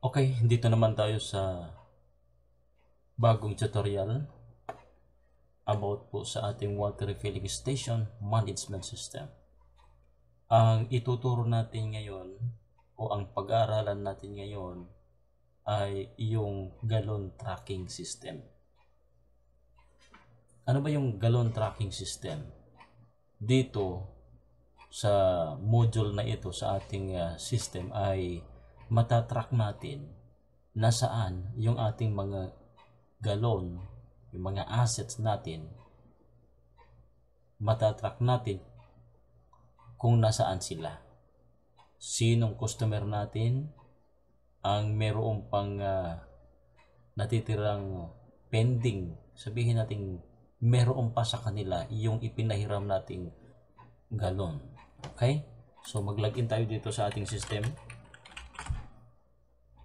Okay, dito naman tayo sa bagong tutorial about po sa ating water refilling station management system. Ang ituturo natin ngayon o ang pag-aaralan natin ngayon ay yung gallon tracking system. Ano ba yung gallon tracking system? Dito sa module na ito sa ating system ay matatrack natin nasaan yung ating mga galon, yung mga assets natin. Matatrack natin kung nasaan sila. Sinong customer natin ang meron pang natitirang pending. Sabihin natin meron pa sa kanila yung ipinahiram nating galon. Okay? So mag-login tayo dito sa ating system.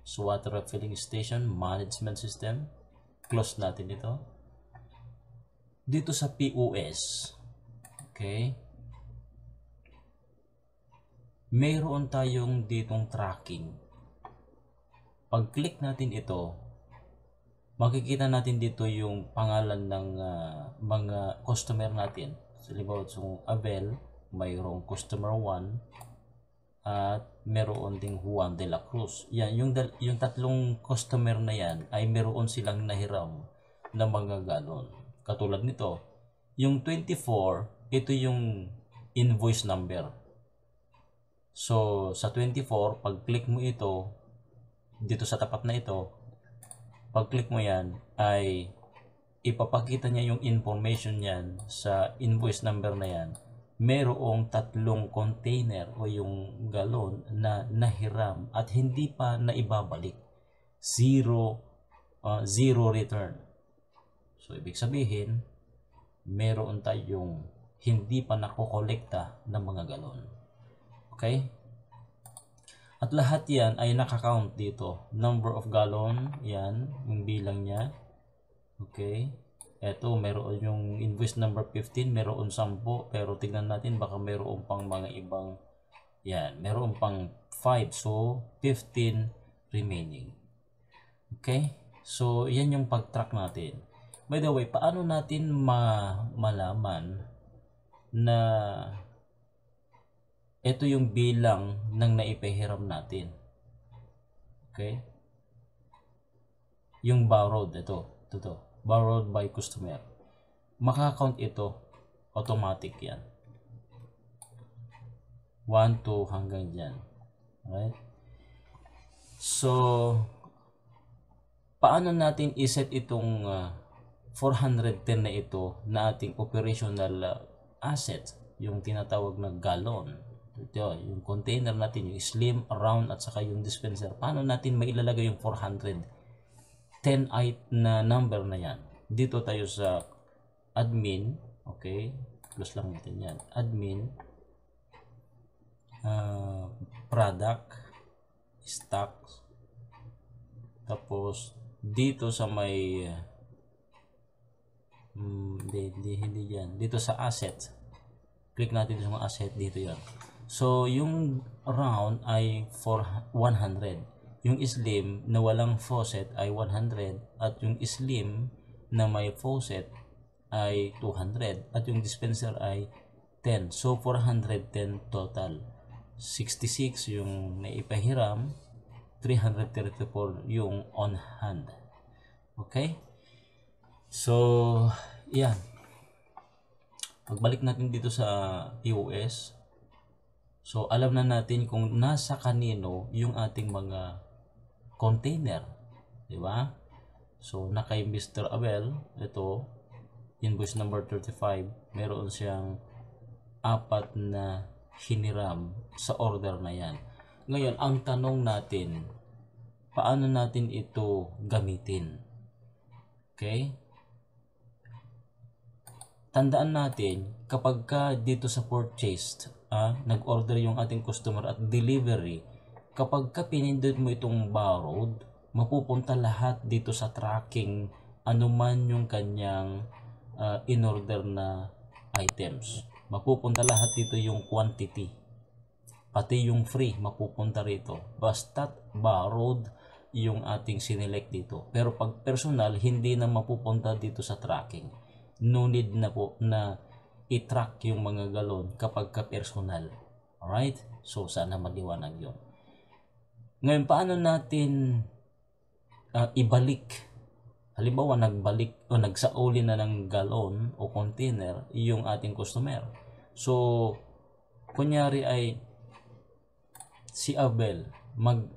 So water refilling station management system. Close natin ito. Dito sa POS. Okay? Mayroon tayong ditong tracking. Pag-click natin ito, makikita natin dito yung pangalan ng mga customer natin. So, halimbawa, so Abel, mayroong customer 1 at meron ding Juan de la Cruz. Yan, yung tatlong customer na yan ay meron silang nahiram na mga galon. Katulad nito, yung 24, ito yung invoice number. So, sa 24, pag-click mo ito, dito sa tapat na ito, pag-click mo yan, ay ipapakita niya yung information yan sa invoice number na yan. Merong tatlong container o yung galon na nahiram at hindi pa naibabalik. Zero return. So, ibig sabihin, meron tayong hindi pa nakokolekta ng mga galon. Okay? At lahat yan ay nakakount dito. Number of gallon, yan, yung bilang niya. Okay? Eto, meron yung invoice number 15, meron 10, pero tignan natin baka meron pang mga ibang, yan, meron pang 5, so 15 remaining. Okay? So, yan yung pag-track natin. By the way, paano natin malaman na ito yung bilang ng naipahiram natin? Okay? Yung borrowed, ito. Borrowed by customer. Makakount ito. Automatic yan. 1, 2 hanggang dyan. Alright? So, paano natin iset itong 410 na ito na ating operational asset, yung tinatawag na gallon? Ito, yung container natin, yung slim, round, at saka yung dispenser. Paano natin mailalagay yung 410 na number na yan? Dito tayo sa admin. Okay, close lang natin yan. Admin, product, stocks, tapos dito sa may hindi yan, dito sa asset, click natin sa mga asset, dito yan. So yung round ay for 100, yung slim na walang faucet ay 100, at yung slim na may faucet ay 200, at yung dispenser ay 10. So 410 total. 66 yung naipahiram, 334 yung on hand. Okay? So, yan. Pagbalik natin dito sa POS, so alam na natin kung nasa kanino yung ating mga container. Diba? So, na kay Mr. Abel, ito, invoice number 35, meron siyang 4 na hiniram sa order na yan. Ngayon, ang tanong natin, paano natin ito gamitin? Okay? Tandaan natin, kapag ka dito sa purchased, nag-order yung ating customer at delivery, kapag ka pinindot mo itong borrowed, mapupunta lahat dito sa tracking anuman yung kanyang in-order na items. Mapupunta lahat dito yung quantity. Pati yung free mapupunta rito. Basta't borrowed yung ating sinelect dito. Pero pag personal, hindi na mapupunta dito sa tracking. No need na po na i-track yung mga galon kapag ka personal. Alright? So, sana maliwanag yun. Ngayon, paano natin ibalik? Halimbawa, nagbalik o nagsauli na ng galon o container yung ating customer. So, kunyari ay si Abel,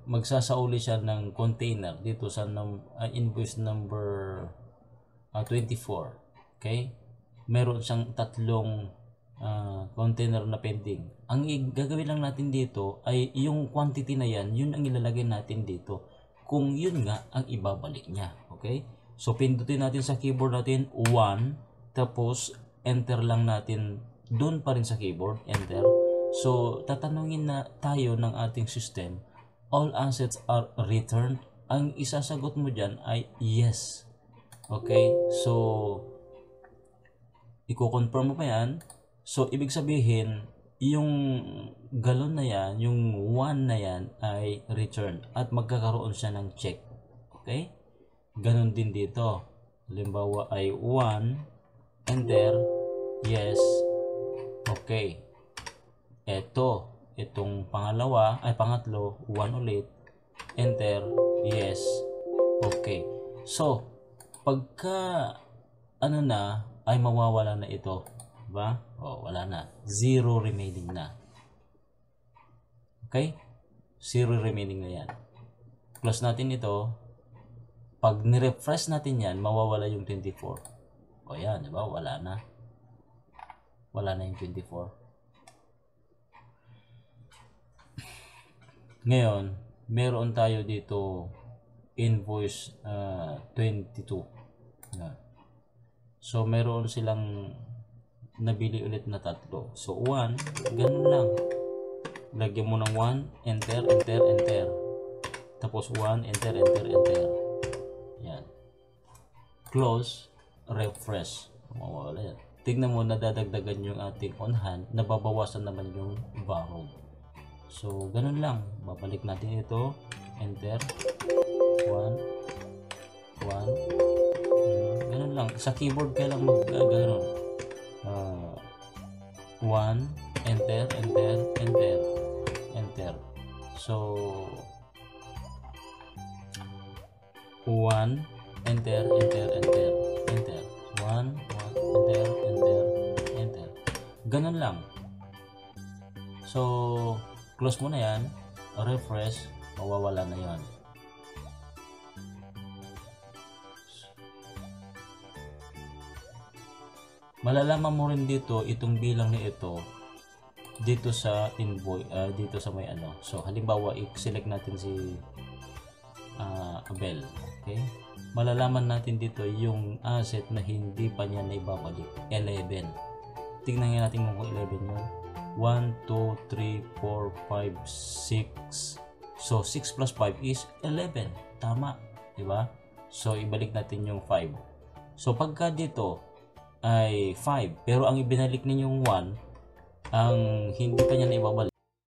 magsasauli siya ng container dito sa invoice number 24. Okay? Meron siyang tatlong container na pending. Ang gagawin lang natin dito ay yung quantity na yan, yun ang ilalagay natin dito. Kung yun nga ang ibabalik niya. Okay? So, pindutin natin sa keyboard natin 1, tapos enter lang natin doon pa rin sa keyboard, enter. So, tatanungin na tayo ng ating system, all assets are returned. Ang isasagot mo dyan ay yes. Okay? So, i-confirm mo pa yan. So, ibig sabihin, yung galon na yan, yung 1 na yan ay return at magkakaroon siya ng check. Okay? Ganon din dito. Halimbawa ay 1, enter, yes, okay. Itong pangatlo, 1 ulit, enter, yes, okay. So, pagka ay mawawala na ito, diba? Wala na. 0 remaining na. Okay? 0 remaining na yan. Close natin ito. Pag ni-refresh natin yan, mawawala yung 24. Yan, diba? Wala na. Wala na yung 24. Ngayon, meron tayo dito invoice 22. Yan. So, meron silang nabili ulit na tatlo. So, 1, ganun lang. Lagyan mo ng 1, enter, enter, enter. Tapos 1, enter, enter, enter. Yan. Close, refresh. Mawawala yan. Tignan mo, nadadagdagan yung ating on hand, nababawasan naman yung borrowed. So, ganun lang. Babalik natin ito. Enter. 1. Ganun lang. Sa keyboard ka lang ganun. 1. Enter, enter, enter. Enter. So, 1. Enter, enter, enter. Enter. 1. Enter, enter, enter. Ganun lang. So, close mo na yan. Refresh. Mawawala na yan. Malalaman mo rin dito itong bilang na ito dito sa invoice, dito sa may ano. So, halimbawa, i-select natin si Abel. Okay? Malalaman natin dito yung asset na hindi pa niya naibabalik. 11. Tingnan nga natin kung 11 yun. 1, 2, 3, 4, 5, 6. So, 6 plus 5 is 11. Tama. Diba? So, ibalik natin yung 5. So, pagka dito ay 5, pero ang ibinalik ninyong 1, ang hindi pa niya naibabalik.